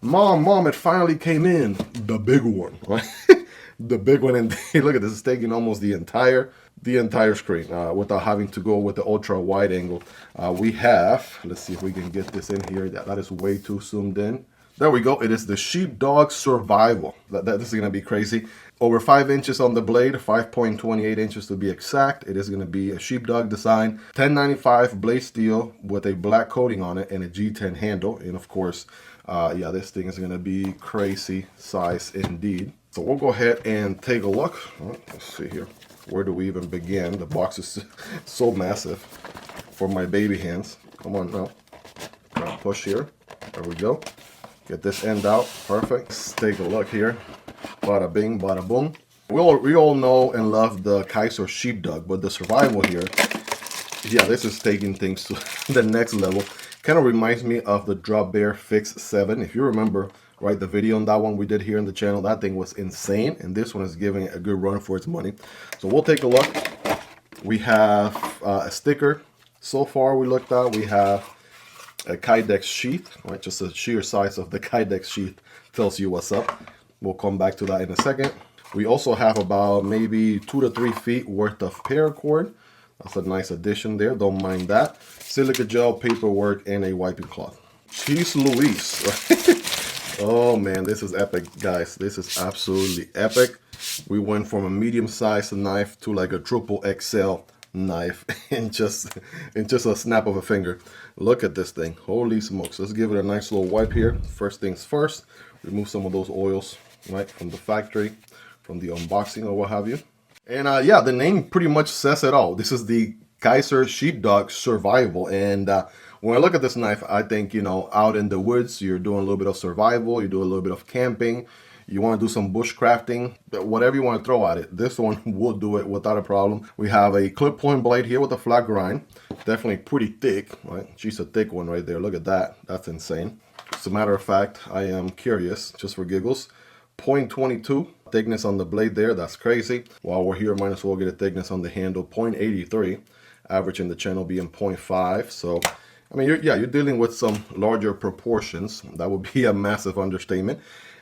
Mom, it finally came in. The big one, right? The big one, and look at this, it's taking almost the entire screen without having to go with the ultra wide angle. We have, let's see if we can get this in here. That is way too zoomed in. There we go. It is the Sheepdog Survival. This is going to be crazy. Over 5 inches on the blade, 5.28 inches to be exact. It is going to be a sheepdog design. 1095 blade steel with a black coating on it and a G10 handle. And of course, yeah, this thing is going to be crazy size indeed. So we'll go ahead and take a look. Let's see here. Where do we even begin? The box is so massive for my baby hands. Come on now. Push here. There we go. Get this end out. Perfect. Let's take a look here. Bada bing, bada boom. We all know and love the Kizer Sheepdog, but the Survival here, yeah, this is taking things to the next level. Kind of reminds me of the Drop Bear Fix 7. If you remember, right, the video on that one we did here on the channel, that thing was insane, and this one is giving it a good run for its money. So we'll take a look. We have a sticker. So far we looked at, we have a Kydex sheath, right? Just the sheer size of the Kydex sheath tells you what's up. We'll come back to that in a second. We also have about maybe 2 to 3 feet worth of paracord. That's a nice addition there, don't mind that. Silica gel, paperwork, and a wiping cloth. Jeez Louise, right? Oh man, this is epic, guys. This is absolutely epic. We went from a medium-sized knife to like a triple XL knife in just a snap of a finger. Look at this thing. Holy smokes. Let's give it a nice little wipe here. First things first, remove some of those oils, right, from the factory, from the unboxing or what have you. And yeah, the name pretty much says it all. This is the Kizer Sheepdog Survival. And when I look at this knife, I think, you know, out in the woods, you're doing a little bit of survival, you do a little bit of camping, you want to do some bushcrafting, whatever you want to throw at it. This one will do it without a problem. We have a clip point blade here with a flat grind. Definitely pretty thick, right? She's a thick one right there. Look at that. That's insane. As a matter of fact, I am curious, just for giggles. 0.22 thickness on the blade there. That's crazy. While we're here, might as well get a thickness on the handle. 0.83. Average in the channel being 0.5. So, I mean, you're dealing with some larger proportions. That would be a massive understatement.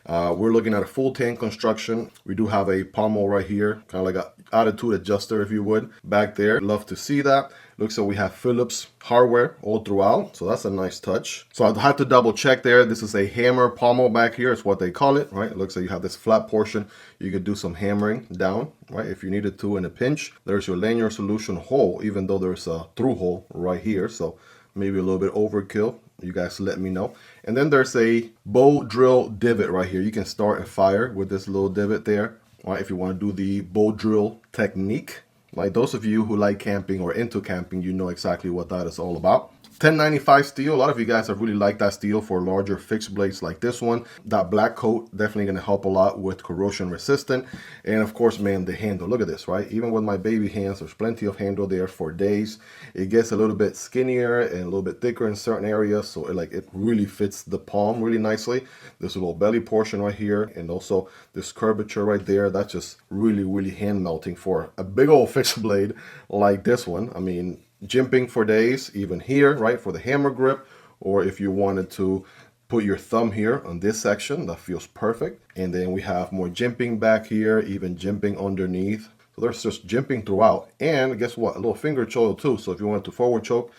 We're looking at a full tank construction. We do have a pommel right here, kind of like an attitude adjuster, if you would, back there. Love to see that. Looks like we have Phillips hardware all throughout, so that's a nice touch. So I had to double check there. This is a hammer pommel back here, is what they call it, right? It looks like you have this flat portion. You could do some hammering down, right, if you needed to in a pinch. There's your lanyard solution hole, even though there's a through hole right here, so maybe a little bit overkill. You guys let me know. And then there's a bow drill divot right here. You can start and fire with this little divot there, right, if you want to do the bow drill technique. Like those of you who like camping or into camping, you know exactly what that is all about. 1095 steel. A lot of you guys have really liked that steel for larger fixed blades like this one. That black coat definitely going to help a lot with corrosion resistant. And of course, man, the handle. Look at this, right? Even with my baby hands, there's plenty of handle there for days. It gets a little bit skinnier and a little bit thicker in certain areas. So it really fits the palm really nicely. There's a little belly portion right here. And also this curvature right there. That's just really, really hand melting for a big old fixed blade like this one. I mean, jimping for days, even here, right, for the hammer grip, or if you wanted to put your thumb here on this section, that feels perfect. And then we have more jimping back here, even jimping underneath. So there's just jimping throughout. And guess what? A little finger choke too. So if you wanted to forward choke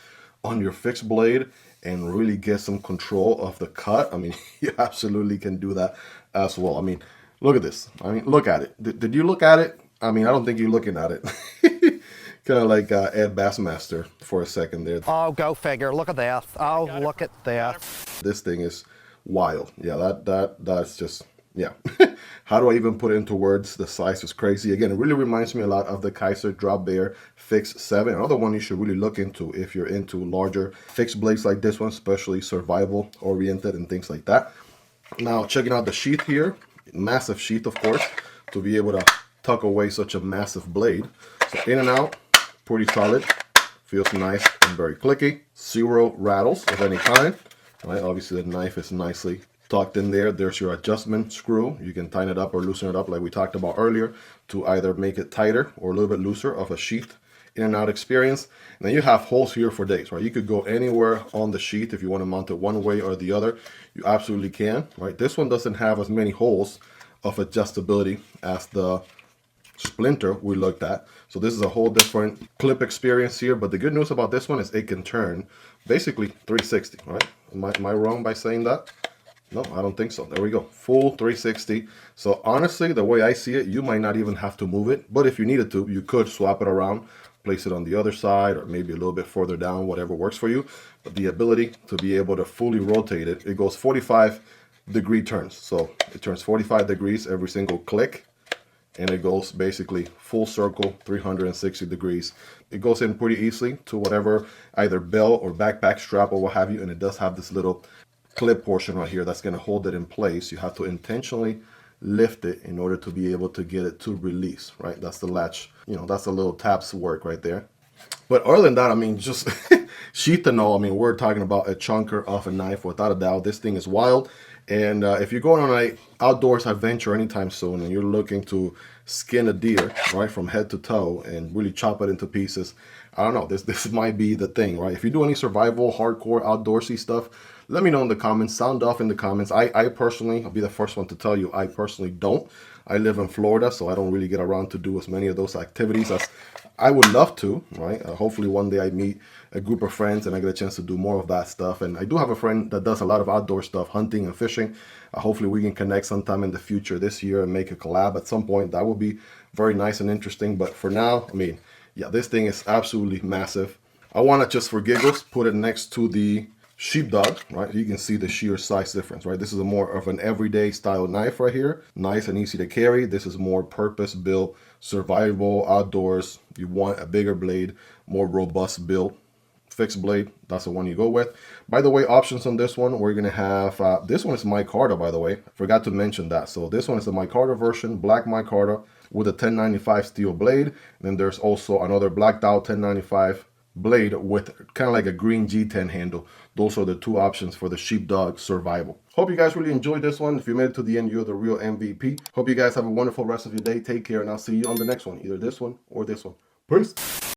on your fixed blade and really get some control of the cut, I mean, you absolutely can do that as well. I mean, look at this. I mean, look at it. Did you look at it? I mean, I don't think you're looking at it. Kind of like Ed Bassmaster for a second there. Oh, go figure. Look at that. Oh, look at that. This thing is wild. Yeah, that's just, yeah. How do I even put it into words? The size is crazy. Again, it really reminds me a lot of the Kizer Drop Bear Fix 7. Another one you should really look into if you're into larger fixed blades like this one, especially survival oriented and things like that. Now, checking out the sheath here. Massive sheath, of course, to be able to tuck away such a massive blade. So in and out. Pretty solid, feels nice and very clicky. 0 rattles of any kind. Right, obviously the knife is nicely tucked in there. There's your adjustment screw. You can tighten it up or loosen it up like we talked about earlier to either make it tighter or a little bit looser of a sheath in and out experience. And then you have holes here for days, right? You could go anywhere on the sheath if you want to mount it one way or the other. You absolutely can, right? This one doesn't have as many holes of adjustability as the Splinter we looked at. So this is a whole different clip experience here. But the good news about this one is it can turn basically 360, right? Am I wrong by saying that? No, I don't think so. There we go. Full 360. So honestly, the way I see it, you might not even have to move it. But if you needed to, you could swap it around, place it on the other side or maybe a little bit further down, whatever works for you. But the ability to be able to fully rotate it, it goes 45-degree turns. So it turns 45 degrees every single click. And it goes basically full circle, 360 degrees. It goes in pretty easily to whatever, either belt or backpack strap or what have you. And it does have this little clip portion right here that's going to hold it in place. You have to intentionally lift it in order to be able to get it to release, right? That's the latch, you know, that's a little taps work right there. But other than that, I mean, just sheath and all, I mean, we're talking about a chunker of a knife without a doubt. This thing is wild. And if you're going on an outdoors adventure anytime soon and you're looking to skin a deer, right, from head to toe and really chop it into pieces, I don't know, this might be the thing, right? If you do any survival, hardcore, outdoorsy stuff, let me know in the comments. Sound off in the comments. I personally, I'll be the first one to tell you, I personally don't. I live in Florida, so I don't really get around to do as many of those activities as I would love to, right? Hopefully one day I meet a group of friends and I get a chance to do more of that stuff. And I do have a friend that does a lot of outdoor stuff, hunting and fishing. Hopefully we can connect sometime in the future this year and make a collab at some point. That would be very nice and interesting. But for now, I mean, yeah, this thing is absolutely massive. I want to just for giggles put it next to the Sheepdog, right? You can see the sheer size difference, right? This is a more of an everyday style knife right here. Nice and easy to carry. This is more purpose-built, survival, outdoors. You want a bigger blade, more robust build. Fixed blade, that's the one you go with. By the way, options on this one, we're gonna have, this one is micarta, by the way. Forgot to mention that. So this one is the micarta version, black micarta with a 1095 steel blade. And then there's also another blacked out 1095 blade with kind of like a green G10 handle. Those are the two options for the Sheepdog Survival. Hope you guys really enjoyed this one. If you made it to the end, you're the real MVP. Hope you guys have a wonderful rest of your day. Take care, and I'll see you on the next one, either this one or this one. Peace.